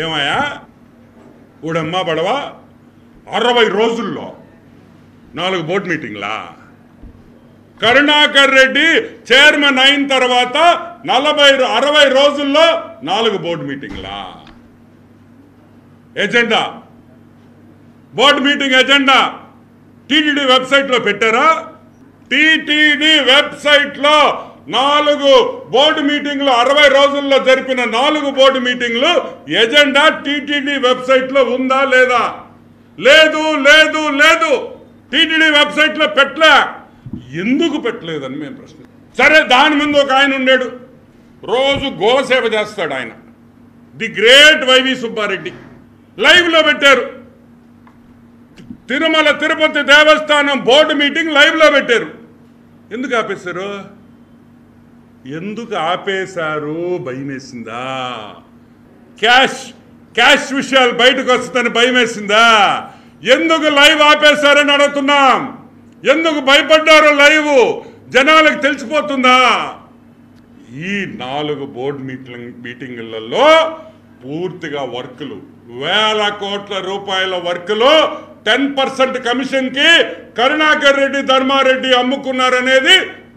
ఏమయ్యా ఊడమ్మ బడవా 60 రోజుల్లో 4 బోర్డు మీటింగ్లా? కరుణాకర్ రెడ్డి చైర్మన్ అయిన తర్వాత 60 రోజుల్లో 4 బోర్డు మీటింగ్లా? Agenda, board meeting agenda TTD వెబ్సైట్లో పెట్టారా? టీటీడీ వెబ్సైట్లో 4 బోర్డు మీటింగ్లు 60 రోజుల్లో జరిపిన 4 బోర్డు మీటింగ్లు ఎజెండా టీటీడీ వెబ్సైట్లో ఉందా లేదా? లేదు లేదు లేదు, టీటీడీ వెబ్సైట్లో పెట్టలే. ఎందుకు పెట్టలేదని మేము ప్రశ్న. సరే, దాని ముందు ఒక ఆయన ఉండాడు, రోజు గోసేవ చేస్తాడు ఆయన, ది గ్రేట్ వైవి సుబ్బారెడ్డి. లైవ్లో పెట్టారు. తిరుమల తిరుపతి దేవస్థానం బోర్డు మీటింగ్ లైవ్లో పెట్టారు. ఎందుకు ఆపేశారు? ఎందుకు ఆపేశారు? భయమేసిందా? క్యాష్ విషయాలు బయటకు వస్తుందని భయమేసిందా? ఎందుకు లైవ్ ఆపేశారని అడుగుతున్నాం. ఎందుకు భయపడ్డారో? లైవ్ జనాలకు తెలిసిపోతుందా? ఈ 4 బోర్డు మీటింగులలో పూర్తిగా వర్కులు, వేల కోట్ల రూపాయల వర్కులు 10% కమిషన్కి కరుణాకర్ రెడ్డి, ధర్మారెడ్డి అమ్ముకున్నారనేది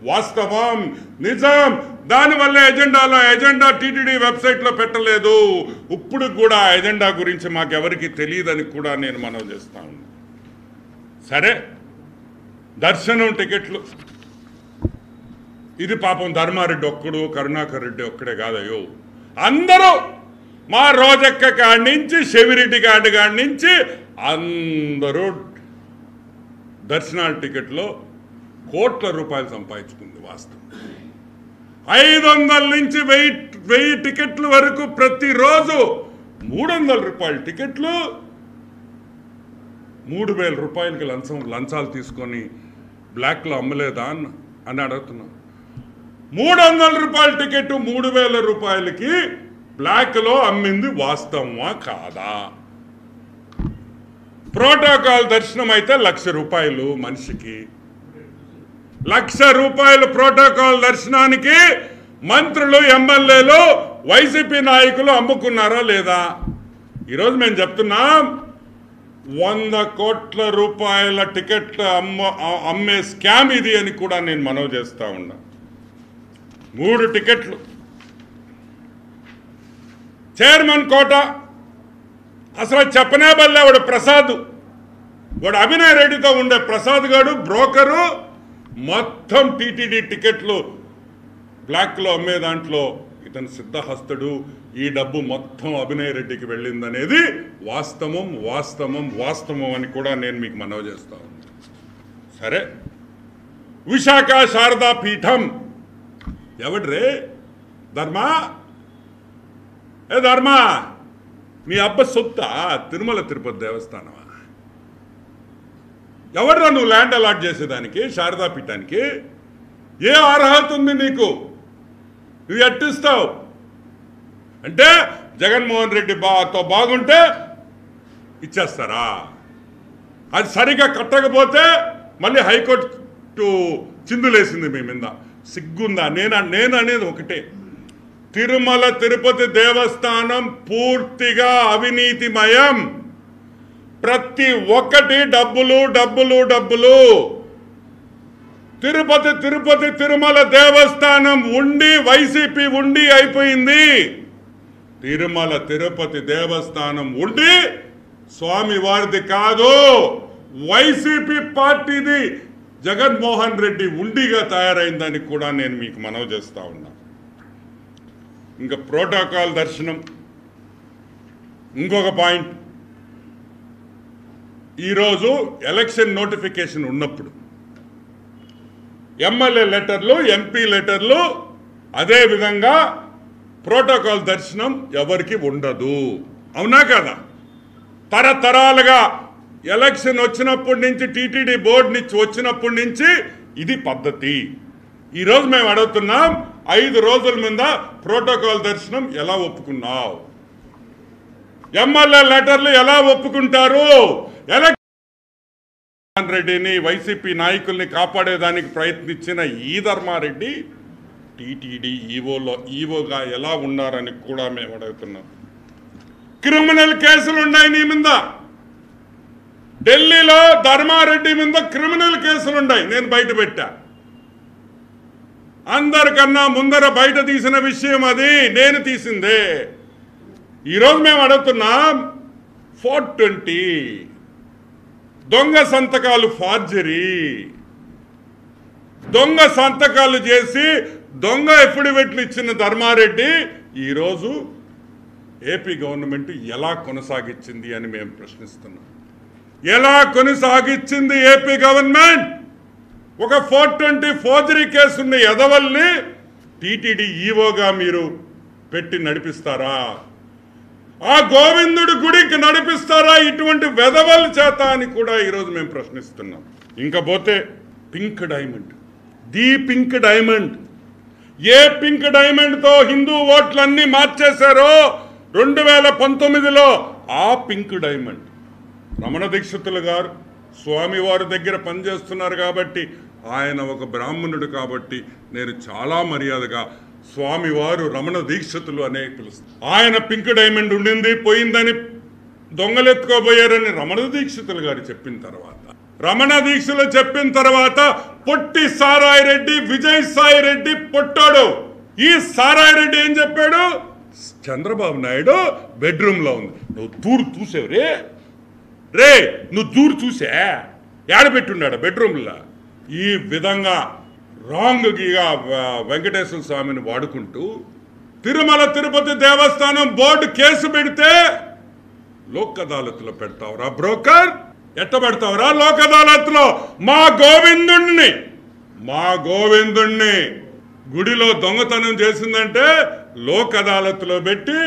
వాస్తవం, నిజం. దానివల్ల ఎజెండా టీటీడీ వెబ్సైట్లో పెట్టలేదు. ఇప్పుడు కూడా ఎజెండా గురించి మాకెవరికి తెలియదని కూడా నేను మనవి చేస్తా ఉన్నాను. సరే, దర్శనం టికెట్లు ఇది పాపం ధర్మారెడ్డి ఒక్కడు, కరుణాకర్ రెడ్డి ఒక్కడే కాదయ్యో, అందరూ మా రోజక్క కాడి నుంచి శివిరెడ్డి కాడి నుంచి అందరూ దర్శనాల టికెట్లో కోట్ల రూపాయలు సంపాదించుకుంది వాస్తవం. 500 నుంచి 1000 టికెట్ల వరకు ప్రతిరోజు 300 రూపాయల టికెట్లు 3000 రూపాయలకి లంచాలు తీసుకొని బ్లాక్లో అమ్మలేదా అని అడుగుతున్నాం. 300 రూపాయల టికెట్ 3000 రూపాయలకి బ్లాక్లో అమ్మింది వాస్తవమా కాదా? ప్రోటోకాల్ దర్శనం అయితే 1,00,000 రూపాయలు మనిషికి. 1,00,000 రూపాయలు ప్రోటోకాల్ దర్శనానికి మంత్రులు, ఎమ్మెల్యేలు, వైసీపీ నాయకులు అమ్ముకున్నారా లేదా? ఈరోజు మేము చెప్తున్నాం, 100 కోట్ల రూపాయల టికెట్లు అమ్మే స్కామ్ ఇది అని కూడా నేను మనవి చేస్తా ఉన్నా. 3 టికెట్లు చైర్మన్ కోట అసలు చెప్పనే బల్లే. వాడు ప్రసాద్, వాడు అభినయ్ రెడ్డితో ఉండే ప్రసాద్ గారు బ్రోకరు, మొత్తం టీటీడీ టికెట్లు బ్లాక్లో అమ్మే దాంట్లో ఇతను సిద్ధహస్తుడు. ఈ డబ్బు మొత్తం అభినయ్ రెడ్డికి వెళ్ళిందనేది వాస్తవం వాస్తవం వాస్తవం అని కూడా నేను మీకు మనవి చేస్తా ఉన్నాను. సరే, విశాఖ శారదా పీఠం ఎవడ్రే? ధర్మా, ఏ ధర్మా, మీ అబ్బ సొత్తా తిరుమల తిరుపతి దేవస్థానమా? ఎవడ్రా నువ్వు ల్యాండ్ అలాట్ చేసేదానికి శారదా పీఠానికి? ఏ అర్హత ఉంది నీకు? నువ్వు ఎట్టిస్తావు? అంటే జగన్మోహన్ రెడ్డి బాగుంటే ఇచ్చేస్తారా? అది సరిగా కట్టకపోతే మళ్ళీ హైకోర్టు చిందులేసింది మీ మీద. సిగ్గుందా? నేను అనేది ఒకటే, తిరుమల తిరుపతి దేవస్థానం పూర్తిగా అవినీతిమయం. ప్రతి ఒక్కటి డబ్బులు డబ్బులు డబ్బులు. తిరుపతి తిరుమల దేవస్థానం ఉండి వైసీపీ ఉండి అయిపోయింది. తిరుమల తిరుపతి దేవస్థానం ఉండి స్వామి వారిది కాదు, వైసీపీ పార్టీది, జగన్మోహన్ రెడ్డి ఉండిగా తయారైందని కూడా నేను మీకు మనవి చేస్తా ఉన్నా. ఇంకా ప్రోటోకాల్ దర్శనం ఇంకొక పాయింట్. ఈరోజు ఎలక్షన్ నోటిఫికేషన్ ఉన్నప్పుడు ఎమ్మెల్యే లెటర్లు, ఎంపీ లెటర్లు, అదేవిధంగా ప్రోటోకాల్ దర్శనం ఎవరికి ఉండదు. అవునా కదా? తరతరాలుగా ఎలక్షన్ వచ్చినప్పటి నుంచి, టీటీడీ బోర్డు నుంచి వచ్చినప్పటి నుంచి ఇది పద్ధతి. ఈరోజు మేము అడుగుతున్నాం, 5 రోజుల మీద ప్రోటోకాల్ దర్శనం ఎలా ఒప్పుకున్నావు? ఎమ్మెల్యే లెటర్లు ఎలా ఒప్పుకుంటారు? జగన్మోహన్ రెడ్డిని, వైసీపీ నాయకుల్ని కాపాడేదానికి ప్రయత్నించిన ఈ ధర్మారెడ్డి టీటీడీ ఈవోగా ఎలా ఉన్నారని కూడా మేము అడుగుతున్నాం. క్రిమినల్ కేసులు ఉన్నాయి నీ మీద. ఢిల్లీలో ధర్మారెడ్డి మీద క్రిమినల్ కేసులు ఉన్నాయి, నేను బయట పెట్టా. అందరికన్నా ముందర బయట తీసిన విషయం అది, నేను తీసిందే. ఈరోజు మేము అడుగుతున్నాం 420 దొంగ సంతకాలు, ఫార్జరీ దొంగ సంతకాలు చేసి దొంగ ఎఫిడవిట్లు ఇచ్చిన ధర్మారెడ్డి ఈరోజు ఏపీ గవర్నమెంట్ ఎలా కొనసాగించింది అని మేము ప్రశ్నిస్తున్నాం. ఎలా కొనసాగించింది ఏపీ గవర్నమెంట్? ఒక 420 ఫోర్జరీ కేసున్న ఎదవల్ని టీటీడీ ఈవోగా మీరు పెట్టి నడిపిస్తారా? ఆ గోవిందుడి గుడికి నడిపిస్తారా ఇటువంటి వెధవల చేత అని కూడా ఈరోజు మేము ప్రశ్నిస్తున్నాం. ఇంకా పోతే pink diamond, the pink diamond, a pink డైమండ్తో హిందూ ఓట్లన్నీ మార్చేశారో 2019లో ఆ పింక్ డైమండ్. రమణ దీక్షితులు గారు స్వామివారి దగ్గర పనిచేస్తున్నారు కాబట్టి, ఆయన ఒక బ్రాహ్మణుడు కాబట్టి నేను చాలా మర్యాదగా స్వామివారు రమణ దీక్షితులు అనే పిలుస్తాను. ఆయన పింక్ డైమండ్ ఉండింది, పోయిందని దొంగలెత్తుకోబోయారని రమణ దీక్షితులు గారు చెప్పిన తర్వాత, రమణ దీక్షలు చెప్పిన తర్వాత పొట్టి సారాయి రెడ్డి, విజయ్ సాయి రెడ్డి పొట్టాడు. ఈ సారాయి రెడ్డి ఏం చెప్పాడు? చంద్రబాబు నాయుడు బెడ్రూమ్లో ఉంది. నువ్వు దూరు చూసావు రే, నువ్వు దూరు చూసా, ఏడబెట్టున్నాడు బెడ్రూమ్లో. ఈ విధంగా రాంగ్గా వెంకటేశ్వర స్వామిని వాడుకుంటూ తిరుమల తిరుపతి దేవస్థానం బోర్డు కేసు పెడితే లోక్ అదాలత్లో పెడతావురా బ్రోకర్? ఎట్ట పెడతావురా లోక్ అదాలత్లో? మా గోవిందుణ్ణి గుడిలో దొంగతనం చేసిందంటే లోక్ అదాలత్లో పెట్టి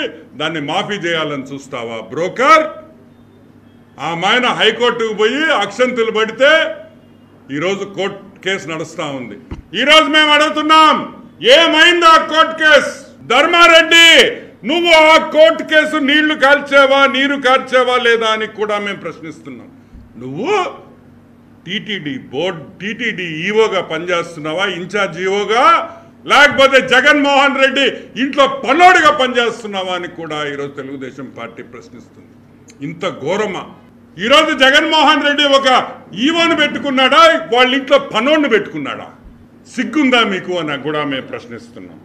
దాన్ని మాఫీ చేయాలని చూస్తావా బ్రోకర్? ఆ మాయన హైకోర్టుకు పోయి అక్షంతులు పడితే ఈరోజు కోర్టు కేసు నడుస్తూ ఉంది. ఈరోజు మేము అడుగుతున్నాం, ఏమైంది ఆ కోర్టు కేసు? ధర్మారెడ్డి, నువ్వు ఆ కోర్టు కేసు నీళ్లు కాల్చావా, నీరు కార్చావా లేదా అని కూడా మేము ప్రశ్నిస్తున్నాం. నువ్వు టీటీడీ ఈవోగా పనిచేస్తున్నావా, ఇన్ఛార్జ్ ఈవోగా, లేకపోతే జగన్మోహన్ రెడ్డి ఇంట్లో పనోడుగా పనిచేస్తున్నావా అని కూడా ఈరోజు తెలుగుదేశం పార్టీ ప్రశ్నిస్తుంది. ఇంత ఘోరమా? ఈరోజు జగన్మోహన్ రెడ్డి ఒక ఈవోను పెట్టుకున్నాడా, వాళ్ళ ఇంట్లో పనోడిని పెట్టుకున్నాడా? సిగ్గుందా మీకు అని కూడా మేము ప్రశ్నిస్తున్నాం.